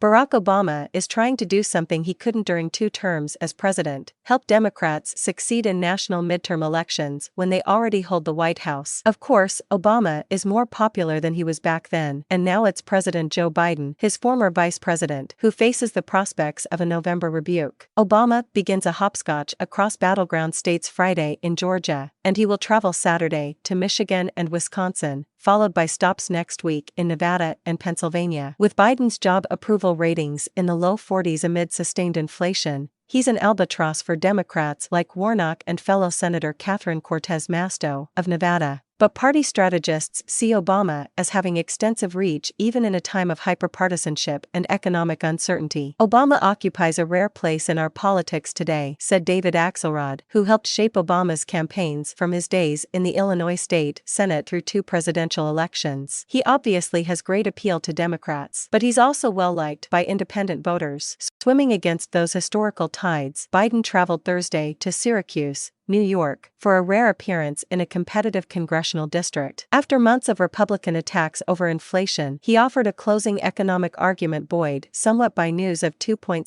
Barack Obama is trying to do something he couldn't during 2 terms as president: help Democrats succeed in national midterm elections when they already hold the White House. Of course, Obama is more popular than he was back then, and now it's President Joe Biden, his former vice president, who faces the prospects of a November rebuke. Obama begins a hopscotch across battleground states Friday in Georgia, and he will travel Saturday to Michigan and Wisconsin, followed by stops next week in Nevada and Pennsylvania. With Biden's job approval ratings in the low 40s amid sustained inflation, he's an albatross for Democrats like Warnock and fellow Senator Catherine Cortez Masto of Nevada. But party strategists see Obama as having extensive reach even in a time of hyperpartisanship and economic uncertainty. Obama occupies a rare place in our politics today, said David Axelrod, who helped shape Obama's campaigns from his days in the Illinois State Senate through 2 presidential elections. He obviously has great appeal to Democrats, but he's also well-liked by independent voters. Swimming against those historical tides, Biden traveled Thursday to Syracuse, New York, for a rare appearance in a competitive congressional district. After months of Republican attacks over inflation, he offered a closing economic argument buoyed somewhat by news of 2.6%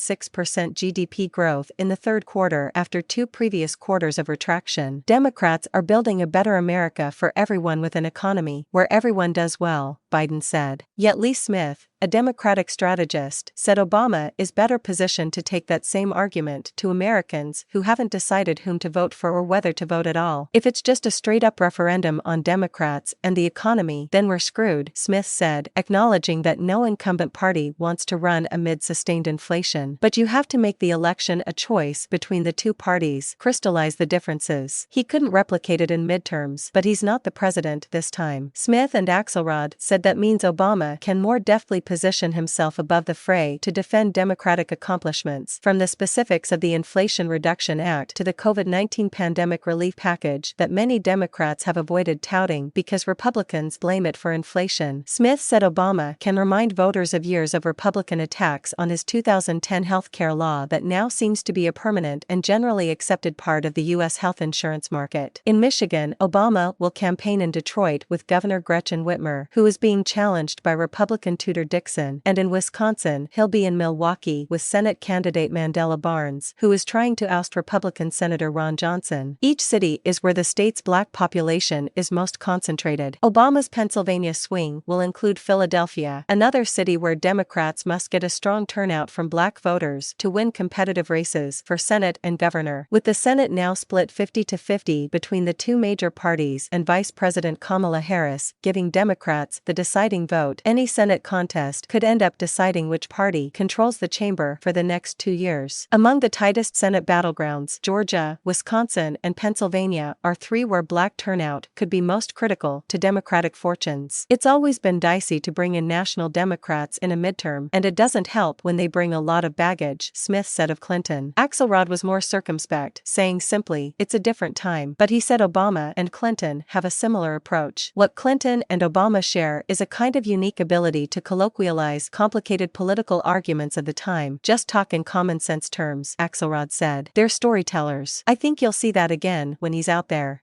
GDP growth in the third quarter after 2 previous quarters of retraction. Democrats are building a better America for everyone with an economy where everyone does well, Biden said. Yet Lee Smith, a Democratic strategist, said Obama is better positioned to take that same argument to Americans who haven't decided whom to vote for or whether to vote at all. If it's just a straight-up referendum on Democrats and the economy, then we're screwed, Smith said, acknowledging that no incumbent party wants to run amid sustained inflation. But you have to make the election a choice between the 2 parties, crystallize the differences. He couldn't replicate it in midterms, but he's not the president this time. Smith and Axelrod said that means Obama can more deftly position himself above the fray to defend Democratic accomplishments, from the specifics of the Inflation Reduction Act to the COVID-19 pandemic relief package that many Democrats have avoided touting because Republicans blame it for inflation. Smith said Obama can remind voters of years of Republican attacks on his 2010 health care law that now seems to be a permanent and generally accepted part of the U.S. health insurance market. In Michigan, Obama will campaign in Detroit with Governor Gretchen Whitmer, who is being challenged by Republican Tudor Dixon, and in Wisconsin, he'll be in Milwaukee with Senate candidate Mandela Barnes, who is trying to oust Republican Senator Ron Johnson. Each city is where the state's black population is most concentrated. Obama's Pennsylvania swing will include Philadelphia, another city where Democrats must get a strong turnout from black voters to win competitive races for Senate and governor. With the Senate now split 50-50 between the 2 major parties and Vice President Kamala Harris giving Democrats the deciding vote, any Senate contest could end up deciding which party controls the chamber for the next 2 years. Among the tightest Senate battlegrounds, Georgia, Wisconsin, and Pennsylvania are 3 where black turnout could be most critical to Democratic fortunes. It's always been dicey to bring in national Democrats in a midterm, and it doesn't help when they bring a lot of baggage, Smith said of Clinton. Axelrod was more circumspect, saying simply, it's a different time, but he said Obama and Clinton have a similar approach. What Clinton and Obama share is a kind of unique ability to colloquialize complicated political arguments of the time, just talk in common sense terms, Axelrod said. They're storytellers. I think you'll see that again when he's out there.